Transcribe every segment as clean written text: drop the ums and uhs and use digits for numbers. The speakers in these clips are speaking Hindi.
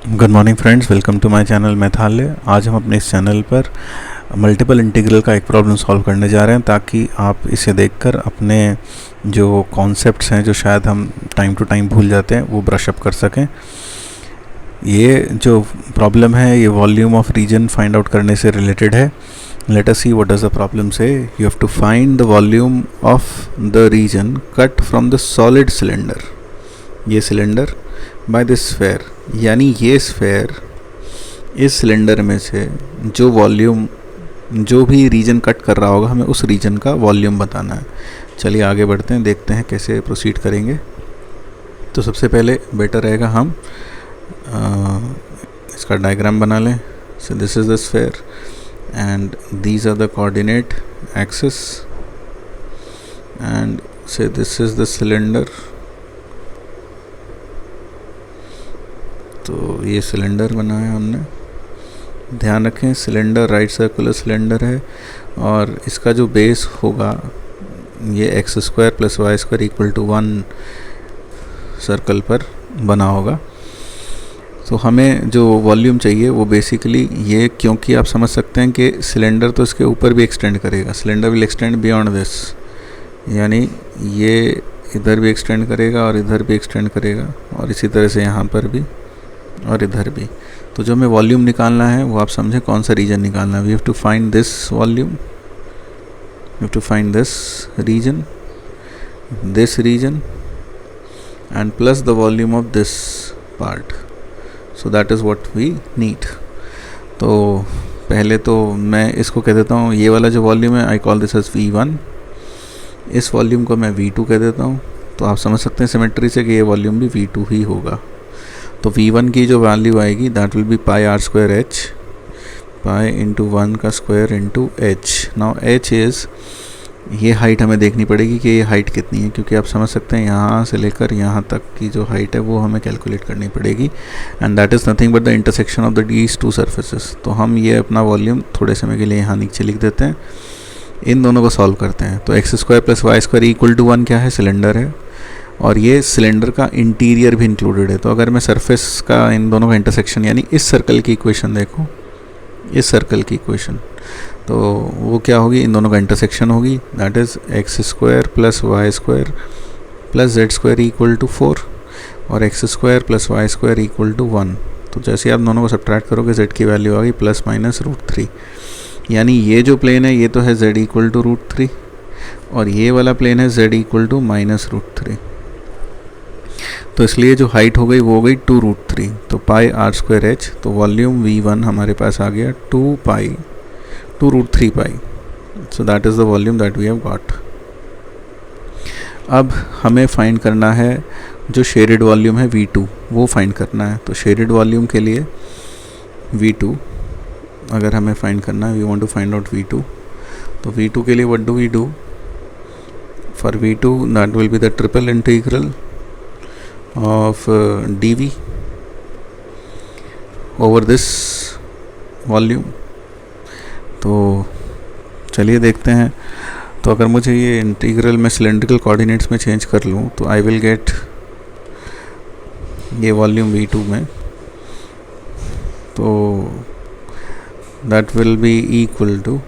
Good morning friends, welcome to my channel Mathalaya. आज हम अपने इस चैनल पर मल्टीपल इंटीग्रल का एक प्रॉब्लम सॉल्व करने जा रहे हैं ताकि आप इसे देखकर अपने जो कॉन्सेप्ट्स हैं जो शायद हम टाइम टू टाइम भूल जाते हैं वो ब्रश अप कर सकें। ये जो प्रॉब्लम है ये volume of region find out करने से रिलेटेड है। Let us see what does the problem say. You have to find the volume of the region cut from the solid cylinder. ये सिलेंडर बाय दिस स्फेयर, यानी ये स्फेयर इस सिलेंडर में से जो वॉल्यूम जो भी रीजन कट कर रहा होगा हमें उस रीजन का वॉल्यूम बताना है। चलिए आगे बढ़ते हैं, देखते हैं कैसे प्रोसीड करेंगे। तो सबसे पहले बेटर रहेगा हम इसका डायग्राम बना लें। So this is the sphere and these are the coordinate axis and say this is the cylinder. तो ये सिलेंडर बनाया हमने। ध्यान रखें सिलेंडर राइट सर्कुलर सिलेंडर है और इसका जो बेस होगा ये x square plus y square equal to 1 circle पर बना होगा। तो हमें जो वॉल्यूम चाहिए वो बेसिकली ये, क्योंकि आप समझ सकते हैं कि सिलेंडर तो इसके ऊपर भी एक्सटेंड करेगा। Cylinder will extend beyond this, यानी ये इधर भी एक्सटेंड करेगा और इधर भी एक्सटेंड करेगा और इसी तरह से यहाँ पर भी और इधर भी। तो जो हमें वॉल्यूम निकालना है वो आप समझें कौन सा रीजन निकालना है। We have to find this volume, we have to find this region and plus the volume of this part. So that is what we need. तो पहले तो मैं इसको कह देता हूँ, ये वाला जो वॉल्यूम है I call this as V1। इस वॉल्यूम को मैं V2 कह देता हूँ। तो आप समझ सकते हैं सिमेट्री से कि ये वॉल्यूम भी V2 ही होगा। तो V1 की जो वैल्यू आएगी that will be pi are square h, pi into 1 का square into h. Now h is, ये हाइट हमें देखनी पड़ेगी कि ये हाइट कितनी है, क्योंकि आप समझ सकते हैं यहाँ से लेकर यहाँ तक की जो हाइट है वो हमें कैलकुलेट करनी पड़ेगी and that is nothing but the intersection of the these two surfaces. तो हम ये अपना वॉल्यूम थोड़े समय के लिए यहाँ नीचे लिख देते हैं, इन दोनों को सॉल्व करते हैं। तो x square plus y square equal to 1 क्या है, सिलेंडर है और ये सिलेंडर का इंटीरियर भी इंक्लूडेड है। तो अगर मैं सरफेस का इन दोनों का इंटरसेक्शन, यानी इस सर्कल की इक्वेशन देखो, इस सर्कल की इक्वेशन, तो वो क्या होगी, इन दोनों का इंटरसेक्शन होगी। That is x square plus y square plus z square equal to 4 और x square plus y square equal to 1। तो जैसे आप दोनों को सब्ट्रैक्ट करोगे जेड की वैल्यू आ गई प्लस माइनस √3, यानी ये जो प्लेन है ये तो है जेड इक्वल टू √3 और ये वाला प्लेन है जेड इक्वल टू माइनस √3। तो इसलिए जो हाइट हो गई वो हो गई 2√3। तो पाई आर स्क्वायर एच, तो वॉल्यूम V1 हमारे पास आ गया 2√3 pi. So that is the volume that we have got. अब हमें फाइंड करना है जो शेडेड वॉल्यूम है V2, वो फाइंड करना है। तो शेडेड वॉल्यूम के लिए V2 अगर हमें फाइंड करना है, we want to find out V2, तो V2 के लिए what do we do? For V2 that will be the triple integral of dv over this volume। तो चलिए देखते हैं। तो अगर मुझे ये इंटीग्रल में सिलेंड्रिकल कोऑर्डिनेट्स में चेंज कर लूँ तो आई विल गेट ये वॉल्यूम V2 में, तो that will be equal to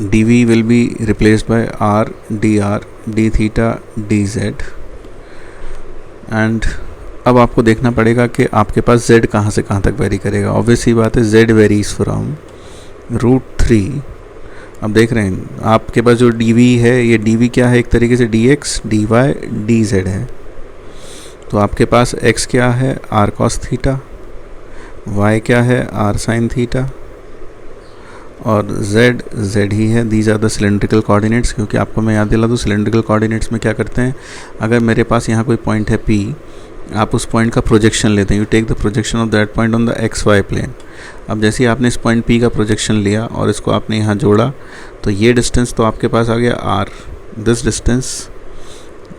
dv will be replaced by r dr d theta dz। And अब आपको देखना पड़ेगा कि आपके पास z कहाँ से कहाँ तक वेरी करेगा। ऑब्वियस ही बात है z वेरीज फ्रॉम √3। अब देख रहे हैं आपके पास जो dv है, ये dv क्या है, एक तरीके से dx dy dz है। तो आपके पास x क्या है, r cos थीटा, y क्या है, r sin थीटा और z ही है। These are the cylindrical coordinates. क्योंकि आपको मैं याद दिला दूँ सिलेंड्रिकल कोऑर्डिनेट्स में क्या करते हैं, अगर मेरे पास यहाँ कोई पॉइंट है P, आप उस पॉइंट का प्रोजेक्शन लेते हैं। You take the projection of that point on the XY plane. अब जैसे ही आपने इस पॉइंट P का प्रोजेक्शन लिया और इसको आपने यहाँ जोड़ा, तो ये डिस्टेंस तो आपके पास आ गया R। This distance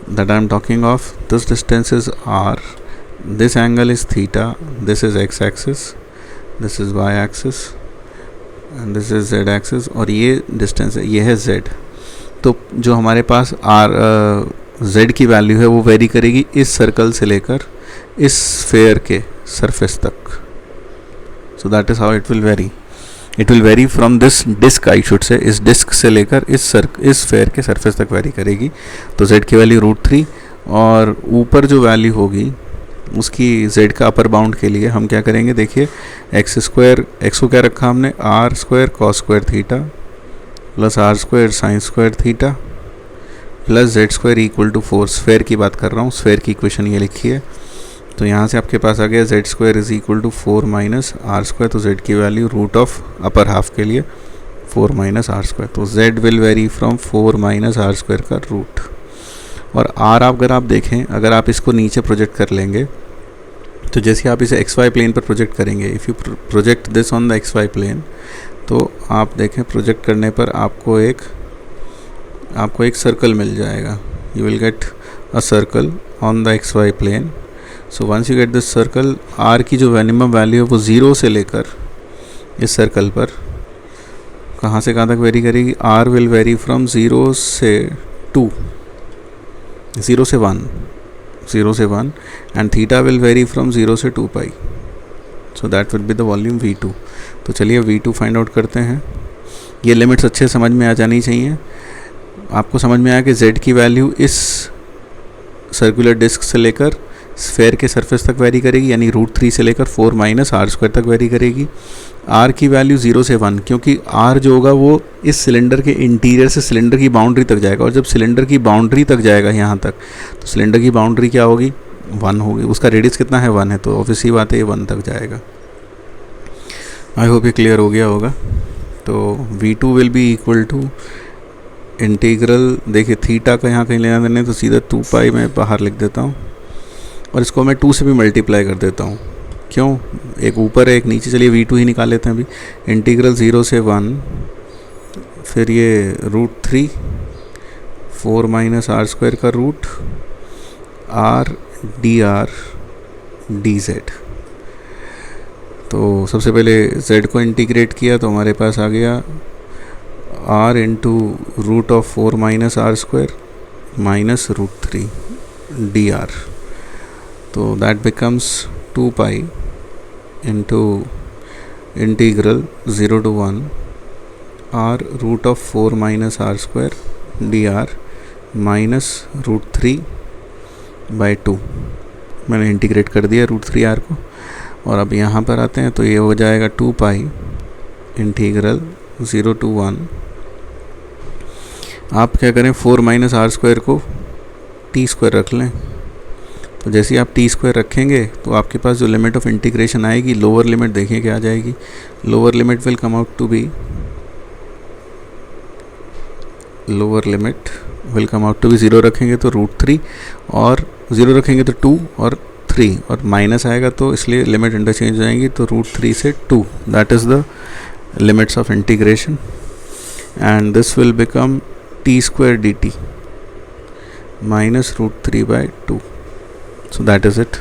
that I am talking of, this distance is R, this angle is theta, this is x axis, this is y axis and this is z axis और ये डिस्टेंस है, ये है z। तो जो हमारे पास r z की वैल्यू है वो वेरी करेगी इस सर्कल से लेकर इस स्फेयर के सरफेस तक. So that is how it will vary from this disc, I should say इस डिस्क से लेकर इस स्फेयर के सरफेस तक वेरी करेगी. तो z की वैल्यू √3, और ऊपर जो वैल्यू होगी उसकी z का अपर बाउंड के लिए हम क्या करेंगे, देखिए x को क्या रखा हमने, r² cos² theta plus r² sin² theta plus z² equal to 4. Sphere की बात कर रहा हूँ, स्फेयर की इक्वेशन ये लिखी है. तो यहाँ से आपके पास आ गया z² is equal to 4 minus r². तो z की value root of upper half के लिए 4 माइनस r². तो z will vary from 4 minus r² का रूट. और r अगर आप देखें, अगर आप इसको नीचे प्रोजेक्ट कर लेंगे तो जैसे आप इसे xy प्लेन पर प्रोजेक्ट करेंगे, if you project this on the xy plane, तो आप देखें प्रोजेक्ट करने पर आपको एक सर्कल मिल जाएगा. You will get a circle on the xy plane. So once you get this circle, r की जो मिनिमम वैल्यू है वो 0 से लेकर इस सर्कल पर कहाँ से कहाँ तक वेरी करेगी, r विल वेरी फ्रॉम 0 से 2, 0 से 1 and theta will vary from 0 से 2 pi. So that will be the volume V2. तो चलिए V2 फाइंड आउट करते हैं. ये लिमिट्स अच्छे समझ में आ जानी चाहिए. आपको समझ में आया कि z की वैल्यू इस सर्कुलर डिस्क से लेकर स्फेयर के सरफेस तक वेरी करेगी, यानी √3 से लेकर 4 माइनस r² तक वेरी करेगी. r की वैल्यू 0 से 1, क्योंकि r जो होगा वो इस सिलेंडर के इंटीरियर से सिलेंडर की बाउंड्री तक जाएगा, और जब सिलेंडर की बाउंड्री तक जाएगा यहाँ तक, तो सिलेंडर की बाउंड्री क्या होगी, 1 होगी. उसका रेडियस कितना है, 1 है, तो ऑब्वियसली बात है ये 1 तक जाएगा. आई होप ये क्लियर हो गया होगा. तो V2 will be equal to integral, देखिए थीटा का यहाँ कहीं लेना देना है, तो सीधा 2 पाई मैं बाहर लिख देता हूँ, और इसको मैं 2 से भी मल्टीप्लाई कर देता हूँ. क्यों, एक ऊपर है एक नीचे. चलिए V2 ही निकाल लेते हैं अभी. इंटीग्रल 0 से 1, फिर ये √3 4 माइनस r² का रूट r dr dz. तो सबसे पहले z को इंटीग्रेट किया तो हमारे पास आ गया r into root of 4 minus r² minus √3 dr. तो that becomes 2 pi into integral 0 to 1 r root of 4 minus r² dr minus √3 by 2. मैंने इंटीग्रेट कर दिया √3r को. और अब यहाँ पर आते हैं तो ये हो जाएगा 2 पाई इंटीग्रल 0 to 1. आप क्या करें, 4 माइनस r² को t² रख लें. तो जैसे ही आप t² रखेंगे तो आपके पास जो लिमिट ऑफ इंटीग्रेशन आएगी, लोअर लिमिट देखिए क्या आ जाएगी. Lower limit will come out to be 0 रखेंगे तो √3, और 0 रखेंगे तो 2 और 3, और माइनस आएगा तो इसलिए लिमिट इंटरचेंज हो जाएंगी. तो √3 से 2, that is the limits of integration, and this will become t² dt minus √3 by 2. So that is it.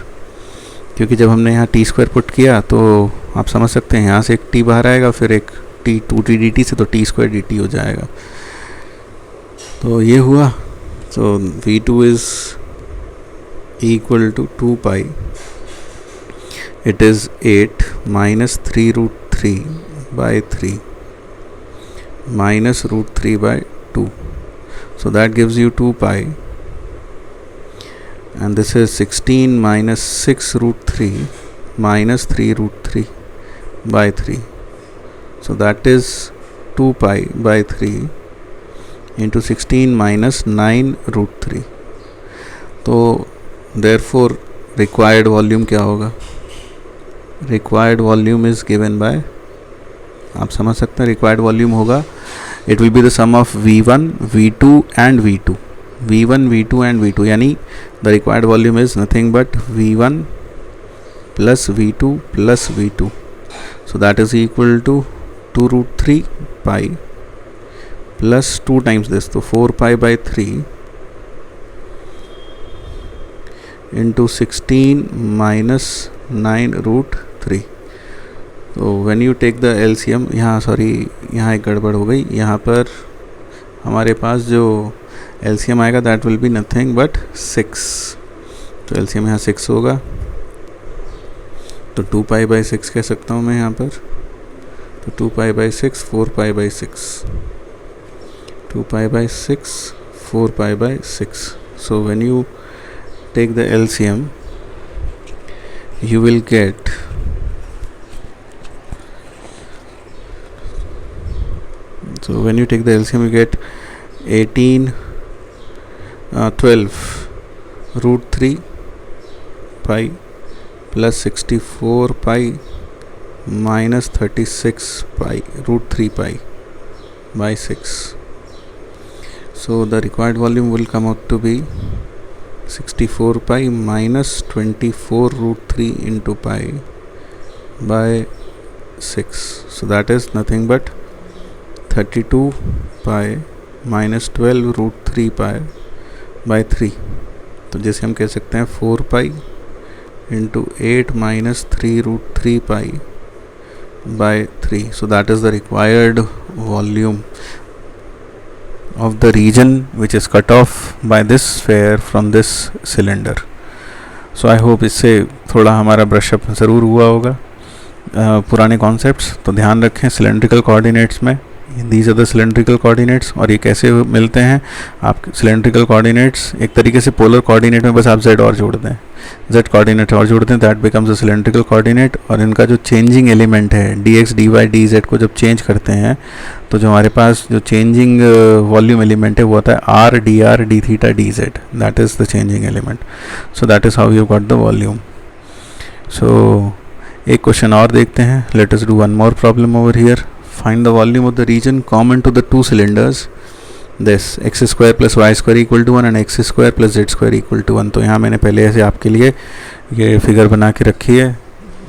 क्योंकि जब हमने यहाँ t² पुट किया तो आप समझ सकते हैं यहाँ से एक t बाहर आएगा, फिर एक t 2t dt से, तो t² dt हो जाएगा. तो ये हुआ. तो V2 is equal to 2 pi, it is 8 minus 3√3 by 3 minus √3 by 2. So that gives you 2 pi, and this is 16 minus 6√3 minus 3√3 by 3. So that is 2 pi by 3 into 16 minus 9√3. तो therefore required volume क्या होगा, required volume is given by, आप समझ सकते हैं required volume होगा, it will be the sum of V1, V2 and V2. V1, V2 and V2, यानी the required volume is nothing but V1 plus V2 plus V2. So that is equal to 2√3 pi plus 2 times this, so 4 pi by 3 into 16 minus 9√3. तो when you take the LCM, यहाँ सॉरी यहाँ एक गड़बड़ हो गई. यहाँ पर हमारे पास जो एलसीएम आएगा that will be nothing but 6, तो एलसीएम यहाँ 6 होगा, तो 2 पाई बाई 6 कह सकता हूँ मैं यहाँ पर, तो 2 pi by 6 4 pi by 6, 2 pi by 6 4 pi by 6. So when you take the LCM you will get you get 18 12 root 3 pi plus 64 pi minus 36 pi root 3 pi by 6. So the required volume will come out to be 64 pi minus 24 root 3 into pi by 6. So that is nothing but 32 pi minus 12 root 3 pi by 3. तो जैसे हम कह सकते हैं 4 pi into 8 minus 3 root 3 pi by 3. So that is the required volume of the region which is cut off by this sphere from this cylinder. So I hope इससे थोड़ा हमारा ब्रशअप ज़रूर हुआ होगा पुराने कॉन्सेप्ट्स. तो ध्यान रखें सिलेंड्रिकल कोऑर्डिनेट्स में these are the cylindrical coordinates. और ये कैसे मिलते हैं, आप सिलेंड्रिकल कोऑर्डिनेट्स एक तरीके से पोलर कोऑर्डिनेट में बस आप z और जोड़ दें, z कोऑर्डिनेट और जोड़ दें, that becomes a cylindrical coordinate. और इनका जो चेंजिंग एलिमेंट है dx dy dz को जब चेंज करते हैं तो जो हमारे पास जो चेंजिंग वॉल्यूम एलिमेंट है वो होता है r dr d theta dz, that is the changing element. So that is how you got the volume. So एक क्वेश्चन और देखते हैं. Let us do one more problem over here. Find the volume of the region common to the two cylinders. This x square plus y square equal to 1 and x square plus z square equal to 1. तो यहाँ मैंने पहले ऐसे आपके लिए ये फिगर बना के रखी है.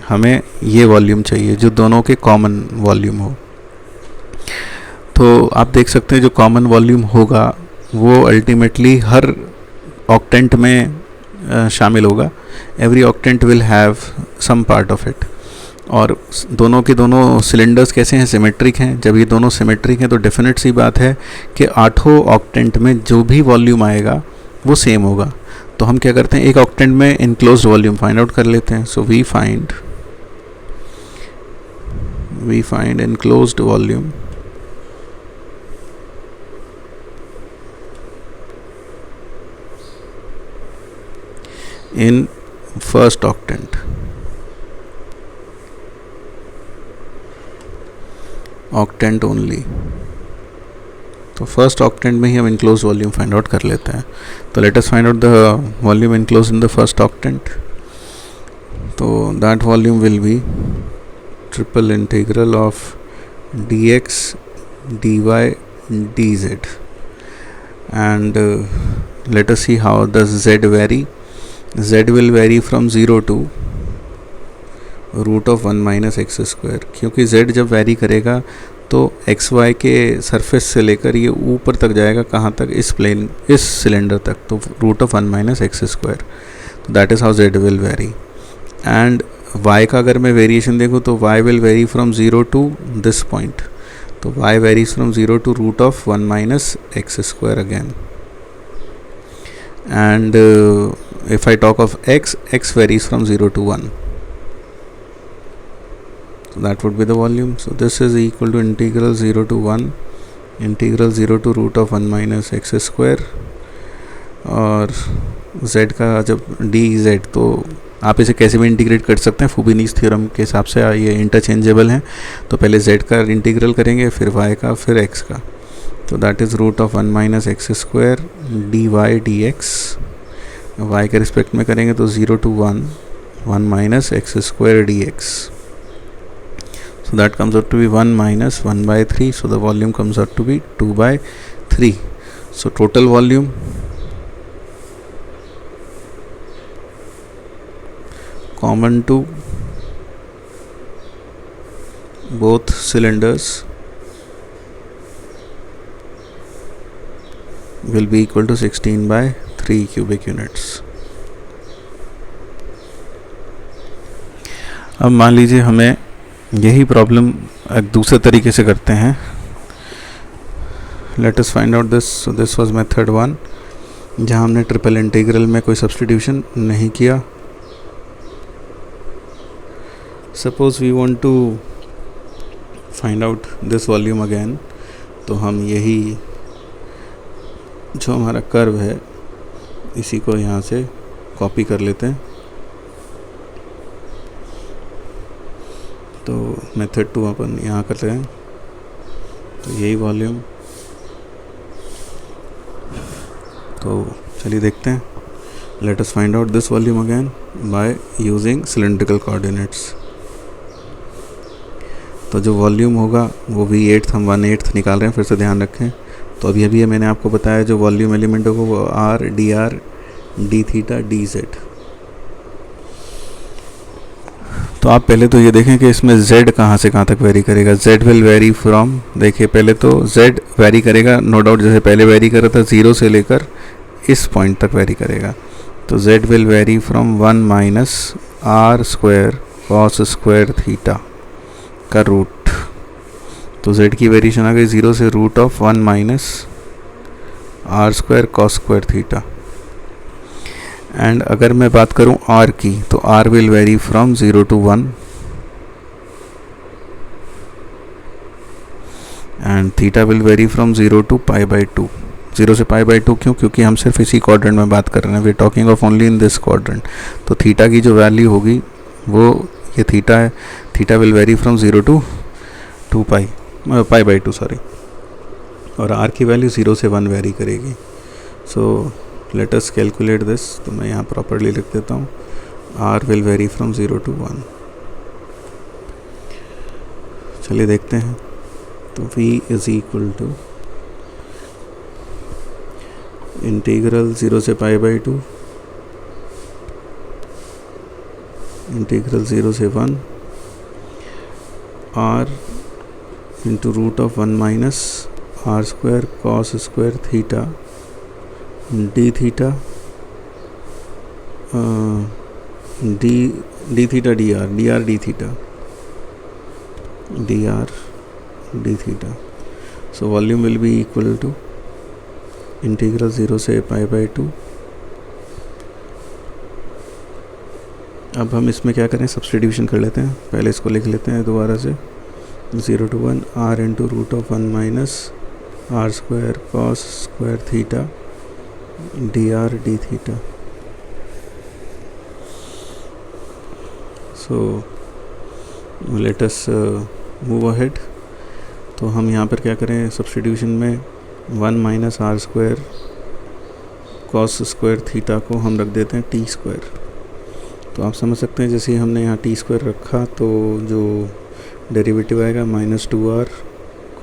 हमें ये वॉल्यूम चाहिए जो दोनों के कॉमन वॉल्यूम हो. तो आप देख सकते हैं जो कॉमन वॉल्यूम होगा वो अल्टीमेटली हर ऑक्टेंट में शामिल होगा. Every octant will have some part of it. और दोनों के दोनों सिलेंडर्स कैसे हैं, सिमेट्रिक हैं. जब ये दोनों सिमेट्रिक हैं तो डेफिनेट सी बात है कि आठों ऑक्टेंट में जो भी वॉल्यूम आएगा वो सेम होगा. तो हम क्या करते हैं, एक ऑक्टेंट में इनक्लोज्ड वॉल्यूम फाइंड आउट कर लेते हैं. So we find enclosed volume in first octant. Octant only. तो फर्स्ट ऑक्टेंट में ही हम इनक्लोज वॉल्यूम फाइंड आउट कर लेते हैं. तो let us find out the volume enclose in the first octant. तो that volume will be triple integral of dx dy dz and let us see how does z vary. Z will vary from 0 to root of 1 minus x square. क्योंकि z जब वैरी करेगा तो एक्स वाई के सरफेस से लेकर ये ऊपर तक जाएगा, कहाँ तक, इस प्लेन, इस सिलेंडर तक. तो root of 1 minus x square. That is how z will vary. And y का अगर मैं वेरिएशन देखूँ तो y will vary from 0 to this point. तो y varies from 0 to root of 1 minus x square again. And if I talk of x varies from 0 to 1. So that would be the volume. So this is equal to integral 0 to 1 integral 0 to root of 1 minus x square. और z का जब dz तो आप इसे कैसे भी इंटीग्रेट कर सकते हैं. फुबिनीज थ्योरम के हिसाब से ये इंटरचेंजेबल हैं. तो पहले z का इंटीग्रल करेंगे, फिर y का, फिर x का. तो that is root of 1 minus x square dy dx. y के रिस्पेक्ट में करेंगे तो 0 to 1 minus x square dx. So that comes out to be 1 minus 1 by 3. So the volume comes out to be 2 by 3. So total volume common to both cylinders will be equal to 16 by 3 cubic units. अब मान लीजिए हमें यही प्रॉब्लम एक दूसरे तरीके से करते हैं. Let us find out this. So this was method 1 जहाँ हमने ट्रिपल इंटीग्रल में कोई सब्स्टिट्यूशन नहीं किया. Suppose we want to find out this volume again, तो हम यही जो हमारा कर्व है इसी को यहाँ से कॉपी कर लेते हैं. तो मेथड 2 अपन यहाँ करते हैं. तो यही वॉल्यूम, तो चलिए देखते हैं. Let us find out this volume again by using cylindrical coordinates. तो जो वॉल्यूम होगा वो V8 हम 1/8 निकाल रहे हैं, फिर से ध्यान रखें. तो अभी मैंने आपको बताया जो वॉल्यूम एलिमेंट होगा वो R, dr, d theta, dz. तो आप पहले तो ये देखें कि इसमें z कहाँ से कहाँ तक वेरी करेगा. z विल वेरी फ्रॉम, देखिए पहले तो z वेरी करेगा नो डाउट, जैसे पहले वेरी कर रहा था 0 से लेकर इस पॉइंट तक वेरी करेगा. तो z will vary from 1 minus r square cos square theta का रूट. तो z की वेरिएशन आ गई 0 से root of 1 minus r square cos square theta. And अगर मैं बात करूं r की, तो r will vary from 0 to 1 and theta will vary from 0 to pi by 2. 0 से पाई बाई 2 क्यों? क्योंकि हम सिर्फ इसी क्वाड्रेंट में बात कर रहे हैं. We are talking of only in this quadrant. तो थीटा की जो वैल्यू होगी वो ये थीटा है. Theta will vary from 0 to 2 pi by 2 sorry. और r की वैल्यू 0 से 1 वेरी करेगी. So let us calculate this. तो मैं यहाँ प्रॉपरली लिख देता हूँ. r will vary from 0 to 1. चलिए देखते हैं. तो v is equal to integral 0 से पाई बाई 2 इंटीग्रल 0 से 1 r into root of 1 minus r square cos square theta d theta d theta D r d theta. So volume will be equal to integral 0 से पाई बाई 2. अब हम इसमें क्या करें, सब्स्टिट्यूशन कर लेते हैं. पहले इसको लिख लेते हैं दोबारा से. 0 to 1 r into root of 1 minus r square cos square theta d theta. So let us move ahead. तो हम यहाँ पर क्या करें, सब्स्टिट्यूशन में 1 minus r square cos square theta को हम रख देते हैं t स्क्वायर. तो आप समझ सकते हैं जैसे ही हमने यहाँ t स्क्वायर रखा तो जो डेरिवेटिव आएगा -2r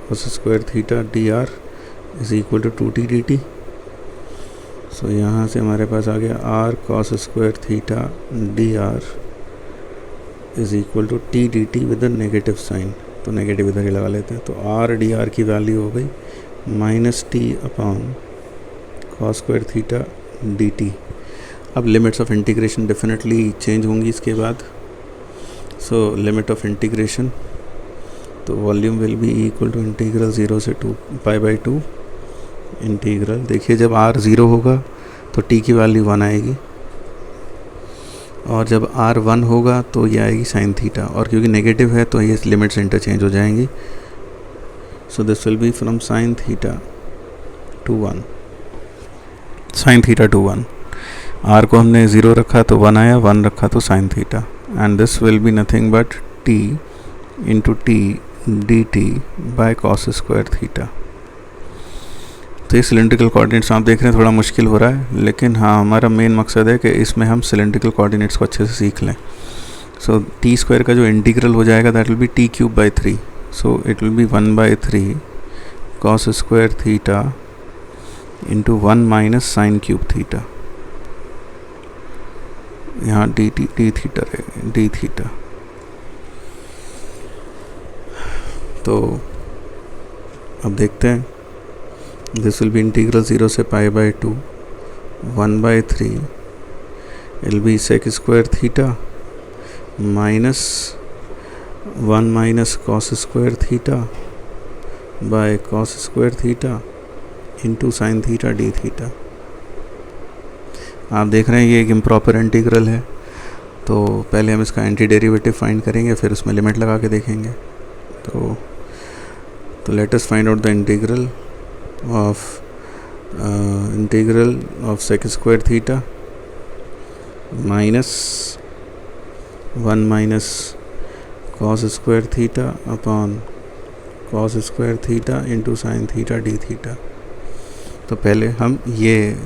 cos square theta D R is equal to 2t dt. So यहाँ से हमारे पास आ गया r cos square theta D R is equal to t dt with a negative sign. तो नेगेटिव इधर ही लगा लेते हैं. तो r डी आर की वैल्यू हो गई -t upon cos square theta D T. अब limits of integration definitely change होंगी इसके बाद. सो लिमिट ऑफ इंटीग्रेशन, तो volume will be equal to integral 0 से 2 पाई बाई 2 इंटीग्रल. देखिए जब r 0 होगा तो t की वैल्यू 1 आएगी और जब r 1 होगा तो ये आएगी साइन थीटा. और क्योंकि नेगेटिव है तो ये लिमिट्स इंटरचेंज हो जाएंगी. So this will be from sine theta two 1. Sine theta two 1. r को हमने 0 रखा तो 1 आया, 1 रखा तो sine theta. And this will be nothing but t into T D T bye cos square theta. तो ये सिलेंड्रिकल कोऑर्डिनेट्स आप देख रहे हैं थोड़ा मुश्किल हो रहा है, लेकिन हाँ हमारा मेन मकसद है कि इसमें हम सिलेंड्रिकल कोऑर्डिनेट्स को अच्छे से सीख लें. सो टी स्क्वायर का जो इंटीग्रल हो जाएगा that will B t cube by 3. So it will be 1/3 cos square theta into 1 minus sine cube theta. यहाँ डी थीटा रहेगा डी थीटा. तो अब देखते हैं. दिस विल बी इंटीग्रल 0 से pi by 2 1/3 will be sec square theta minus 1 minus cos square theta by cos square theta into sine theta d theta. आप देख रहे हैं ये एक इम्प्रॉपर इंटीग्रल है, तो पहले हम इसका एंटी डेरिवेटिव फाइंड करेंगे, फिर उसमें लिमिट लगा के देखेंगे। तो let us find out the integral of sec square theta minus 1 minus cos square theta upon cos square theta into sine theta d theta. तो पहले हम ये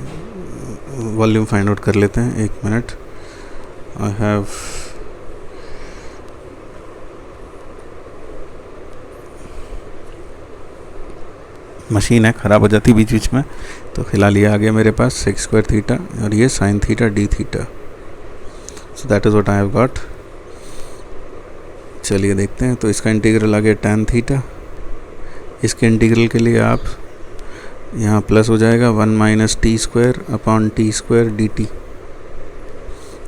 वॉल्यूम फाइंड आउट कर लेते हैं। 1 मिनट, आई हैव मशीन है ख़राब हो जाती बीच बीच में, तो फिलहाल ये आ गया मेरे पास सेक स्क्वायर थीटा और ये sign theta d theta. So that is what I have got. चलिए देखते हैं। तो इसका इंटीग्रल आ गया tan थीटा। इसके इंटीग्रल के लिए आप यहाँ प्लस हो जाएगा 1 minus T square upon T square D T.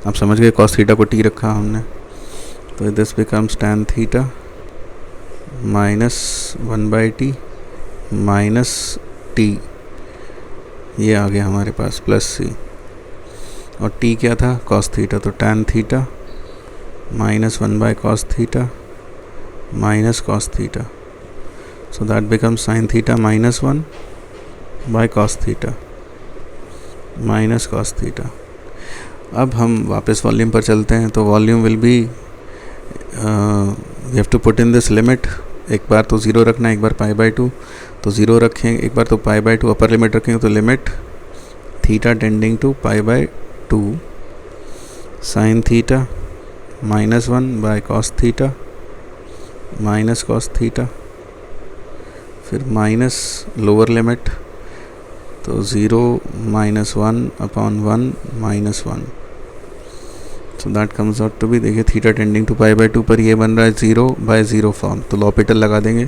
आप समझ गए, कॉस थीटा को टी रखा हमने, तो this becomes tan theta minus 1 by T minus T, ये आ गया हमारे पास प्लस सी, और टी क्या था, कॉस थीटा, तो tan theta minus 1 by cos theta minus cos theta. So that becomes sine theta minus 1 by cos theta minus cos theta. अब हम वापस वॉल्यूम पर चलते हैं। तो volume will be V have to put in this limit. एक बार तो 0 रखना है, एक बार π/2, तो 0 रखेंगे, एक बार तो π/2 अपर लिमिट रखेंगे, तो limit theta tending to π/2 sine theta minus 1 by cos theta minus cos theta, फिर माइनस लोअर लिमिट, तो 0 minus 1 upon 1 minus 1। So that comes out to be, देखिए थीटा टेंडिंग टू π/2 पर ये बन रहा है 0/0 फॉर्म, तो लॉपिटल लगा देंगे,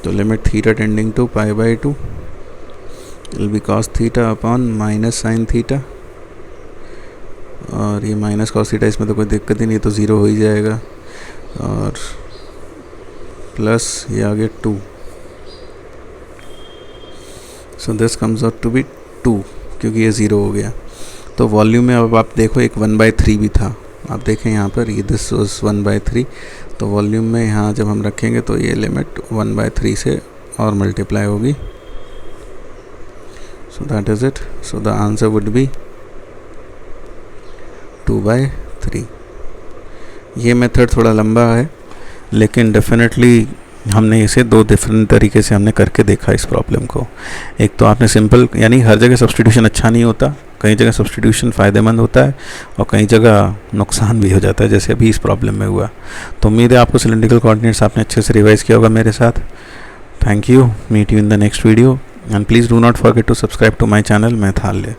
तो limit theta tending to π/2 will be cos theta upon minus sine theta, और ये माइनस कॉस थीटा, इसमें तो कोई दिक्कत ही नहीं, तो 0 हो ही जाएगा, और प्लस ये आ गया 2। So this comes out to be 2, क्योंकि ये 0 हो गया। तो वॉल्यूम में अब आप देखो एक 1/3 भी था, आप देखें यहाँ पर ये दिस वाज 1/3, तो वॉल्यूम में यहाँ जब हम रखेंगे तो ये लिमिट 1/3 से और मल्टीप्लाई होगी। सो that is it. So the answer would be 2/3। ये मेथड थोड़ा लंबा है, लेकिन डेफिनेटली हमने इसे 2 डिफरेंट तरीके से हमने करके देखा इस प्रॉब्लम को। एक तो आपने सिंपल, यानी हर जगह सब्स्टिट्यूशन अच्छा नहीं होता, कई जगह सब्स्टिट्यूशन फ़ायदेमंद होता है और कई जगह नुकसान भी हो जाता है, जैसे अभी इस प्रॉब्लम में हुआ। तो उम्मीद है आपको सिलिंड्रिकल कोऑर्डिनेट्स आपने अच्छे से रिवाइज़ किया होगा मेरे साथ। Thank you, meet you in the next video and please do not forget to subscribe to my channel मैथाल्य।